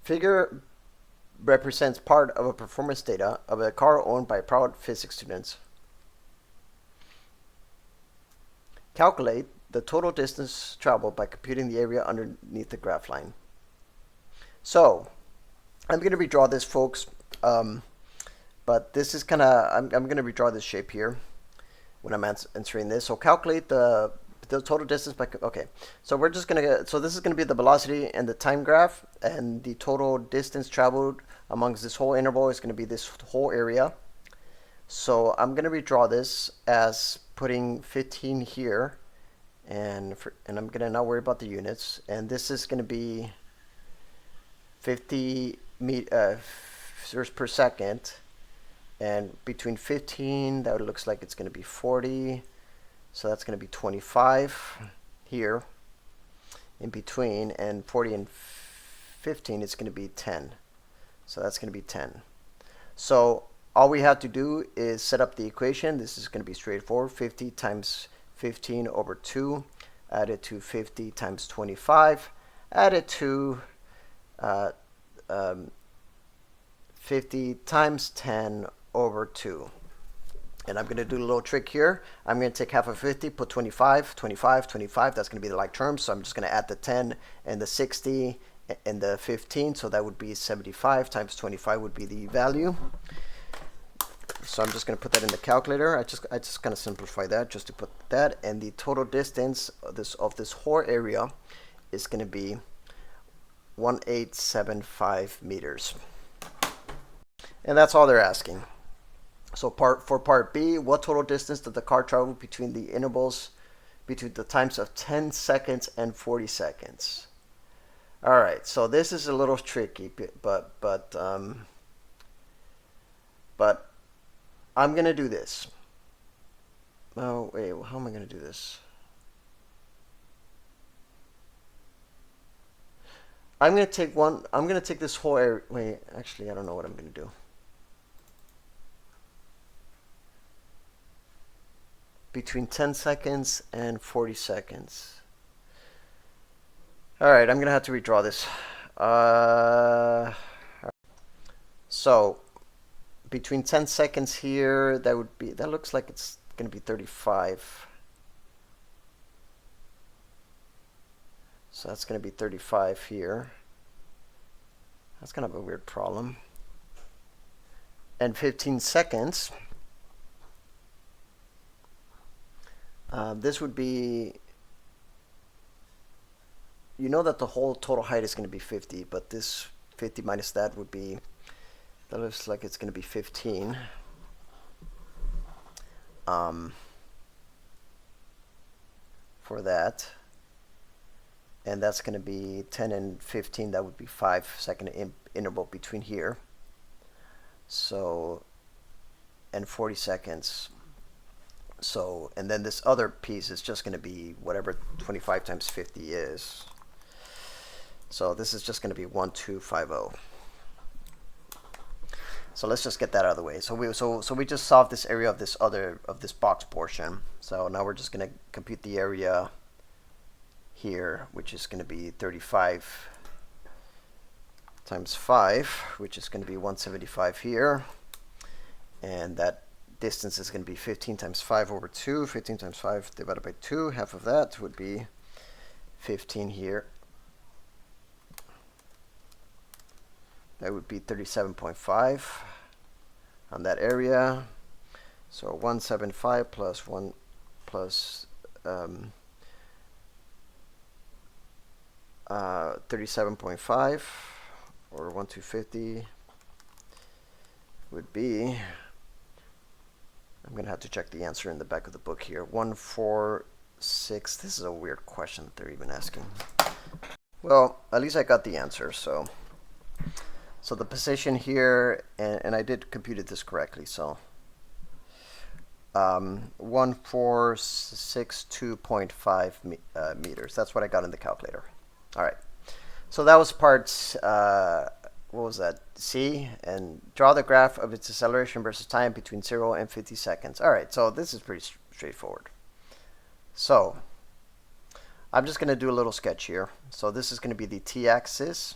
Figure represents part of a performance data of a car owned by proud physics students. Calculate the total distance traveled by computing the area underneath the graph line. So, I'm going to redraw this, folks, but this is kind of, I'm going to redraw this shape here when I'm answering this. So calculate the total distance by, okay, so we're just going to, so this is going to be the velocity and the time graph, and the total distance traveled amongst this whole interval is going to be this whole area. So I'm going to redraw this as putting 15 here, and I'm going to not worry about the units, and this is going to be 50 meters per second, and between 15, that looks like it's going to be 40, so that's going to be 25 here in between, and 40 and 15 is going to be 10, so that's going to be 10. So all we have to do is set up the equation. This is going to be straightforward. 50 times 15 over 2 added to 50 times 25 added to 50 times 10 over 2. And I'm going to do a little trick here. I'm going to take half of 50, put 25, 25, 25. That's going to be the like terms. So I'm just going to add the 10 and the 60 and the 15. So that would be 75 times 25 would be the value. So I'm just going to put that in the calculator. I just kind of simplify that just to put that. And the total distance of this whole area is going to be 1875 meters. And that's all they're asking. So for part B, what total distance did the car travel between the intervals between the times of 10 seconds and 40 seconds? All right, so this is a little tricky, but I'm gonna do this. Oh wait, how am I gonna do this? I'm gonna take this whole area. Wait, actually, I don't know what I'm gonna do. Between 10 seconds and 40 seconds. All right, I'm gonna have to redraw this. So between 10 seconds here, that looks like it's gonna be 35. So that's gonna be 35 here. That's kind of a weird problem. And 15 seconds. This would be, you know that the whole total height is going to be 50, but this 50 minus that would be, that looks like it's going to be 15. For that. And that's going to be 10 and 15, that would be 5-second interval between here. So, and 40 seconds. So, and then this other piece is just going to be whatever 25 times 50 is. So this is just going to be 1250. So let's just get that out of the way. So we just solved this area of this box portion. So now we're just going to compute the area here, which is going to be 35 times 5, which is going to be 175 here, and that distance is going to be 15 times 5 over 2. 15 times 5 divided by 2. Half of that would be 15 here. That would be 37.5 on that area. So 175 plus 1 plus 37.5 or 1250 would be, I'm going to have to check the answer in the back of the book here. 146. This is a weird question that they're even asking. Well, at least I got the answer. So the position here, and I did compute this correctly. So 1462.5 meters. That's what I got in the calculator. All right. So that was part, what was that? C, and draw the graph of its acceleration versus time between 0 and 50 seconds. All right, so this is pretty straightforward. So I'm just going to do a little sketch here. So this is going to be the t-axis,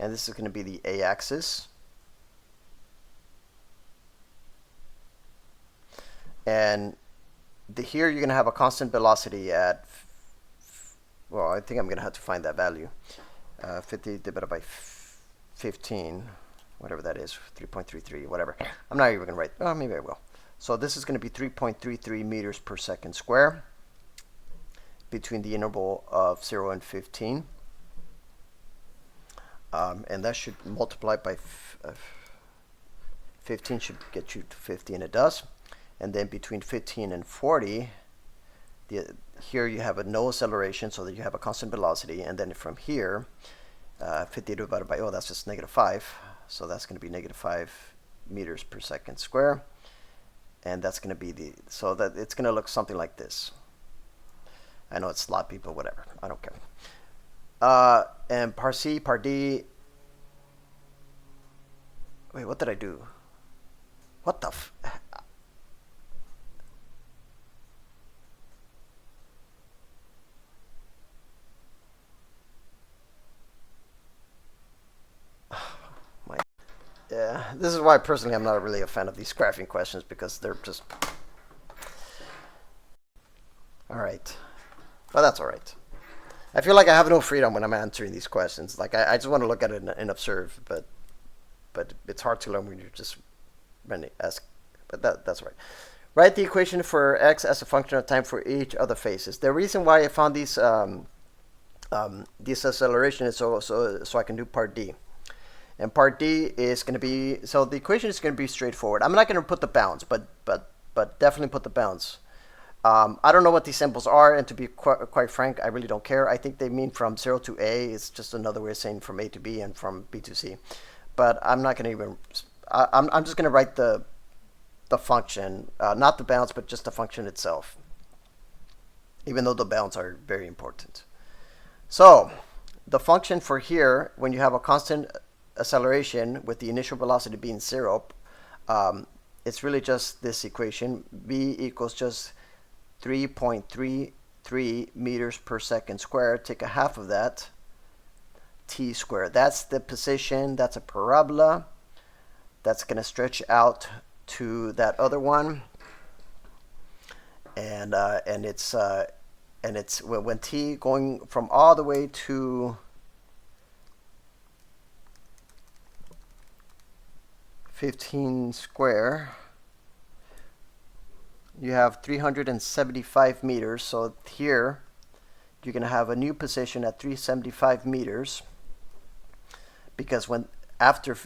and this is going to be the a-axis. And here you're going to have a constant velocity at, well, I think I'm going to have to find that value. 50 divided by 15, whatever that is, 3.33, whatever. I'm not even going to write, oh, maybe I will. So this is going to be 3.33 meters per second square between the interval of 0 and 15. And that should multiply by 15 should get you to 50, and it does. And then between 15 and 40, here you have a no acceleration, so that you have a constant velocity. And then from here, 50 divided by, oh, that's just -5. So that's going to be -5 meters per second square. And that's going to be so that it's going to look something like this. I know it's sloppy, but whatever. I don't care. And par C, par D. Wait, what did I do? What the f... Yeah, this is why personally I'm not really a fan of these graphing questions, because they're just... Alright. Well, that's alright. I feel like I have no freedom when I'm answering these questions. Like, I just want to look at it and observe, but it's hard to learn when you're just ask. But that's right. Write the equation for x as a function of time for each of the phases. The reason why I found these acceleration is so I can do part D. And part D is going to be, so the equation is going to be straightforward. I'm not going to put the bounds, but definitely put the bounds. I don't know what these symbols are, and to be quite frank, I really don't care. I think they mean from 0 to A. It's just another way of saying from A to B and from B to C. But I'm not going to even, I'm just going to write the function, not the bounds, but just the function itself, even though the bounds are very important. So the function for here, when you have a constant acceleration with the initial velocity being 0, it's really just this equation. V equals just 3.33 meters per second squared. Take a half of that, t squared. That's the position. That's a parabola. That's going to stretch out to that other one, and it's when t going from all the way to 15 square, you have 375 meters. So here you're going to have a new position at 375 meters, because when after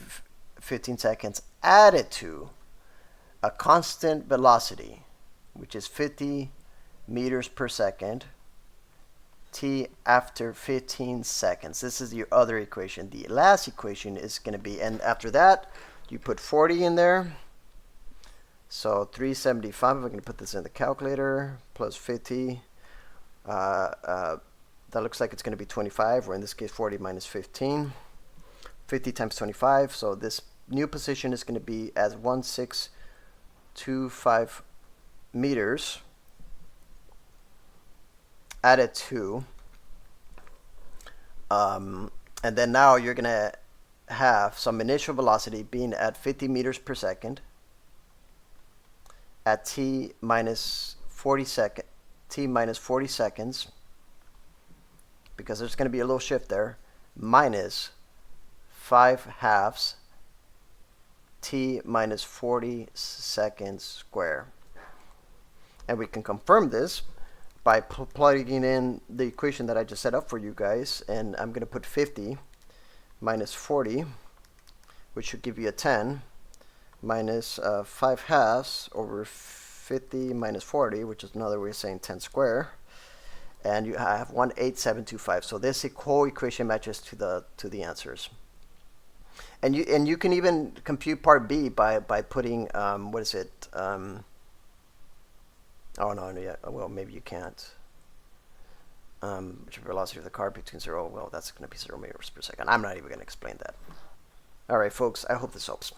15 seconds added to a constant velocity, which is 50 meters per second, t after 15 seconds. This is your other equation. The last equation is going to be, and after that you put 40 in there. So 375, I'm going to put this in the calculator, plus 50. That looks like it's going to be 25, or in this case 40 minus 15. 50 times 25, so this new position is going to be as 1625 meters added to, and then now you're going to have some initial velocity being at 50 meters per second at t minus 40 seconds, because there's going to be a little shift there, minus 5/2 t minus 40 seconds square. And we can confirm this by plugging in the equation that I just set up for you guys, and I'm going to put 50 minus 40, which should give you a 10, minus 5/2 over 50 minus 40, which is another way of saying 10 square, and you have 18725. So this whole equation matches to the answers. And you can even compute part B by putting what is it? Oh no, yeah. Well, maybe you can't. Which velocity of the car between 0? Well, that's going to be 0 meters per second. I'm not even going to explain that. All right, folks. I hope this helps.